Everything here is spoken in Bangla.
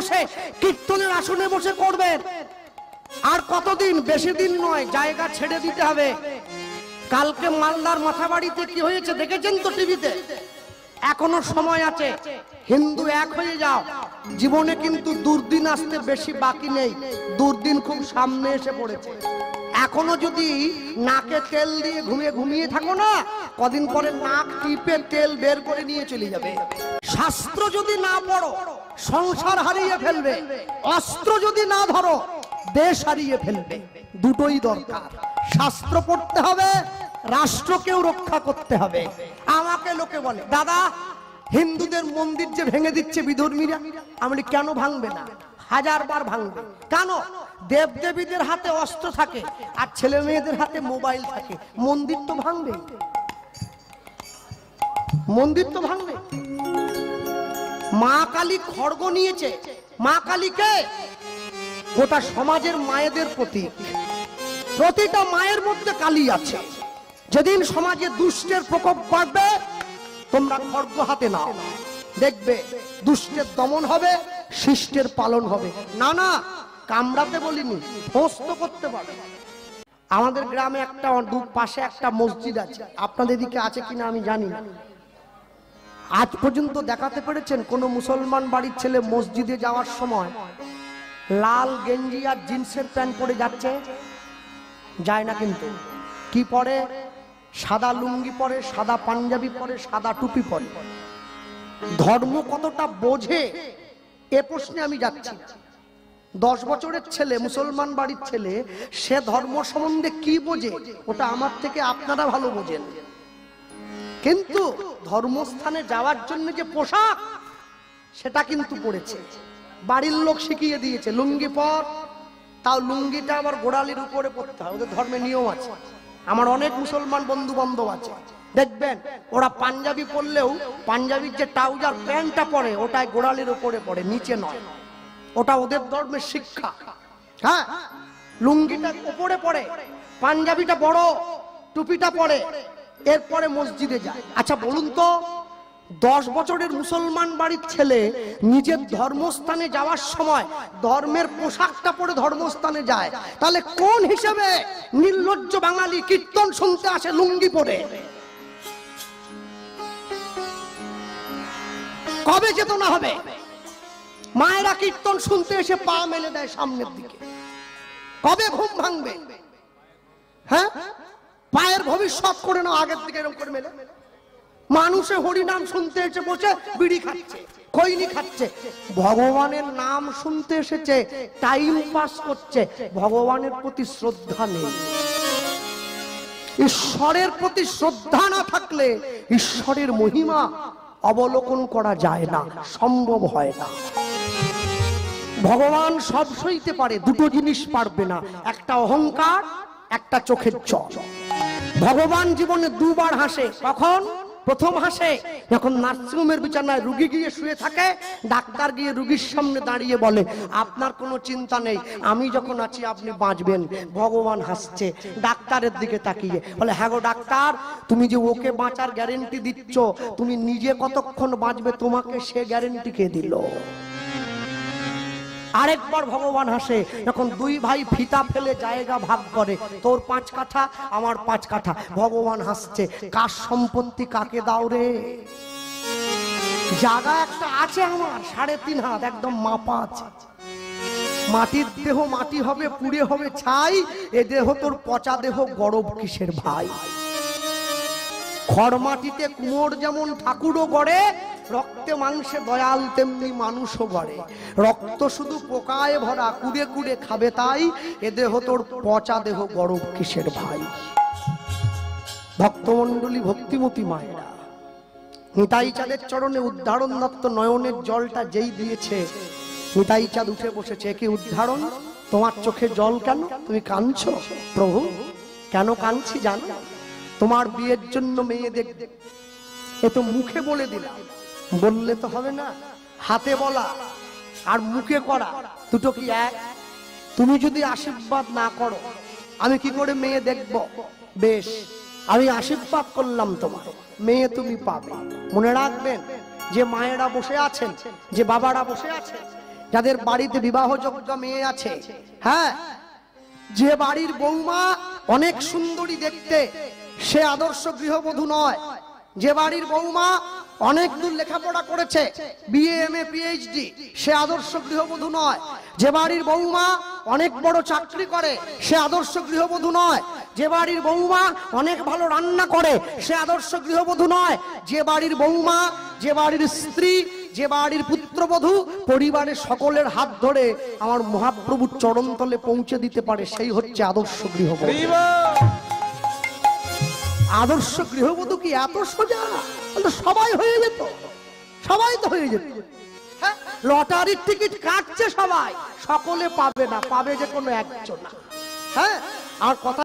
বসে কীর্তনের আসনে বসে করবেন। আর কতদিন, বেশি দিন নয়, জায়গা ছেড়ে দিতে হবে। কালকে মালদার মাথাবাড়িতে কি হয়েছে দেখেছেন তো টিভিতে? এখনো সময় আছে, হিন্দু এক হয়ে যাও। জীবনে কিন্তু দুর্দিন আসতে বেশি বাকি নেই, দুর্দিন খুব সামনে এসে পড়েছে। এখনো যদি নাকে তেল দিয়ে ঘুমিয়ে ঘুমিয়ে থাকো না, কদিন পরে নাক টিপে তেল বের করে নিয়ে চলে যাবে। শাস্ত্র যদি না পড়ো সংসার হারিয়ে ফেলবে, অস্ত্র যদি না ধরো দেশ হারিয়ে ফেলবে। দুটোই দরকার, শাস্ত্র পড়তে হবে, রাষ্ট্রকেও রক্ষা করতে হবে। আমাকে লোকে বলে, দাদা হিন্দুদের মন্দির যে ভেঙে দিচ্ছে বিধর্মীরা, আমি কেন ভাঙবে না? 1000 বার ভাঙবে। কেন? দেবদেবীদের হাতে অস্ত্র থাকে আর ছেলে মেয়েদের হাতে মোবাইল থাকে, মন্দির তো ভাঙবে, মন্দির তো ভাঙবে। মা কালী খড়গ নিয়েছে। মা কালীকে গোটা সমাজের মায়েদের প্রতীক। প্রতিটা মায়ের মধ্যে কালী আছে। যেদিন সমাজে দুষ্টের প্রকোপ বাড়বে, তোমরা খড়গ হাতে নাও, দেখবে দুষ্টের দমন হবে, শিষ্টের পালন হবে। না না, কামড়াতে বলিনি, ফোঁসতো করতে পারে। আমাদের গ্রামে একটা পাশে একটা মসজিদ আছে, আপনাদের দিকে আছে কিনা আমি জানি না। আজ পর্যন্ত দেখাতে পেরেছেন কোন মুসলমান বাড়ির ছেলে মসজিদে যাওয়ার সময় লাল গেঞ্জি আর জিন্সের প্যান্ট পরে যাচ্ছে? যায় না। কিন্তু কি পরে? সাদা লুঙ্গি পরে, সাদা পাঞ্জাবি পরে, সাদা টুপি পরে। ধর্ম কতটা বোঝে এ প্রশ্নে আমি যাচ্ছি। 10 বছরের ছেলে, মুসলমান বাড়ির ছেলে, সে ধর্ম সম্বন্ধে কি বোঝে ওটা আমার থেকে আপনারা ভালো বোঝেন। কিন্তু ধর্মস্থানে যাওয়ার জন্য যে পোশাক, সেটা কিন্তু পড়েছে, বাড়ির লোক শিখিয়ে দিয়েছে। লুঙ্গি পর, তাও লুঙ্গিটা আবার গোড়ালির উপরে পড়তে হয়, ওদের ধর্মে নিয়ম আছে। আমার অনেক মুসলমান বন্ধু বান্ধব আছে, দেখবেন ওরা পাঞ্জাবি পরলেও পাঞ্জাবির যে ট্রাউজার প্যান্টটা পরে ওটাই গোড়ালির উপরে পড়ে, নিচে নয়। ওটা ওদের ধর্মের শিক্ষা। হ্যাঁ, লুঙ্গিটা উপরে পড়ে, পাঞ্জাবিটা বড়, টুপিটা পরে, এরপরে মসজিদে যায়। আচ্ছা বলুন তো, 10 বছরের মুসলমান বাড়ির ছেলে নিজের ধর্মস্থানে যাওয়ার সময় ধর্মের পোশাকটা পরে ধর্মস্থানে যায়, তাহলে কোন হিসেবে নির্লজ্জ বাঙালি কীর্তন শুনতে আসে লুঙ্গি পরে? কবে চেতনা হবে? মায়েরা কীর্তন শুনতে এসে পা মেলে দেয় সামনের দিকে, কবে ঘুম ভাঙবে? হ্যাঁ, পায়ের ভবিষ্যৎ করে নাও, আগের দিকে এরকম করে মেলে। মানুষে হরিনাম শুনতে এসে বসে বিড়ি খাচ্ছে, খৈনি খাচ্ছে, ভগবানের নাম শুনতে এসেছে, টাইম পাস করছে, ভগবানের প্রতি শ্রদ্ধা নেই। ঈশ্বরের প্রতি শ্রদ্ধা না থাকলে ঈশ্বরের মহিমা অবলোকন করা যায় না, সম্ভব হয় না। ভগবান সব সইতে পারে, দুটো জিনিস পারবে না, একটা অহংকার, একটা চোখের জল। ভগবান জীবনে 2 বার হাসে। কখন? প্রথম হাসে যখন নার্সিংহোমের বিছানায় রুগী গিয়ে শুয়ে থাকে, ডাক্তার গিয়ে রুগীর সামনে দাঁড়িয়ে বলে আপনার কোনো চিন্তা নেই, আমি যখন আছি আপনি বাঁচবেন। ভগবান হাসছে ডাক্তারের দিকে তাকিয়ে, বলে হ্যাঁ গো ডাক্তার, তুমি যে ওকে বাঁচার গ্যারেন্টি দিচ্ছ, তুমি নিজে কতক্ষণ বাঁচবে তোমাকে সে গ্যারেন্টি কে দিল? আরেকবার ভগবান হাসে যখন 2 ভাই ফিতা ফেলে জায়গা ভাগ করে, তোর 5 কাঠা আমার 5 কাঠা। ভগবান হাসছে, কার সম্পত্তি কাকে দাও রে? জায়গা একটা আছে আমার 3.5 হাত, একদম মাপা আছে। মাটির দেহ মাটি হবে, পুড়ে হবে ছাই, এ দেহ তোর পচা দেহ, গরব কিসের ভাই? খড় মাটিতে কুমোর যেমন ঠাকুরও গড়ে, রক্তে মাংসে দয়াল তেমনি মানুষও গড়ে। রক্ত শুধু পোকায় ভরা, কুড়ে কুড়ে খাবে তাই, এ দেহ তোর পচা দেহ, গরব কিসের ভাই? ভক্তমণ্ডলী, ভক্তিমতী মায়েরা, নিতাই চাঁদের চরণে উদ্ধারণ দত্ত নয়নের জলটা যেই দিয়েছে, নিতাই চাঁদ উঠে বসেছে। কি উদ্ধারণ? তোমার চোখে জল কেন? তুমি কাঁদছো? প্রভু কেন কাঁদছি জানো? তোমার বিয়ের জন্য মেয়ে দেখতে। এ তো মুখে বলে দিলাম, বললে তো হবে না। হাতে বলা আর মুখে করা দুটো কি এক? তুমি যদি আশীর্বাদ না করো আমি কি করে মেয়ে দেখব? বেশ, আমি আশীর্বাদ করলাম তোমার, মেয়ে তুমি পাবে। মনে রাখবেন, যে মায়েরা বসে আছেন, যে বাবারা বসে আছেন, যাদের বাড়িতে বিবাহযোগ্য মেয়ে আছে, হ্যাঁ, যে বাড়ির বৌমা অনেক সুন্দরী দেখতে, সে আদর্শ গৃহবধূ নয়। যে বাড়ির বৌমা অনেক দূর লেখাপড়া করেছে, বিএ এমএ পিএইচডি, সে আদর্শ গৃহবধূ নয়। যে বাড়ির বৌমা অনেক বড় চাকরি করে, সে আদর্শ গৃহবধূ নয়। যে বাড়ির বৌমা অনেক ভালো রান্না করে, সে আদর্শ গৃহবধূ নয়। যে বাড়ির বৌমা, যে বাড়ির স্ত্রী, যে বাড়ির পুত্রবধূ পরিবারের সকলের হাত ধরে আমার মহাপ্রভুর চরণতলে পৌঁছে দিতে পারে, সেই হচ্ছে আদর্শ গৃহবধূ। আদর্শ গৃহবধূ কি এত সোজা? সবাই হয়ে যেত, সবাই তো হয়ে যেত। লটারির টিকিট কাটছে সবাই, সকলে পাবে না, পাবে যে কোনো একজন। হ্যাঁ, আর কথা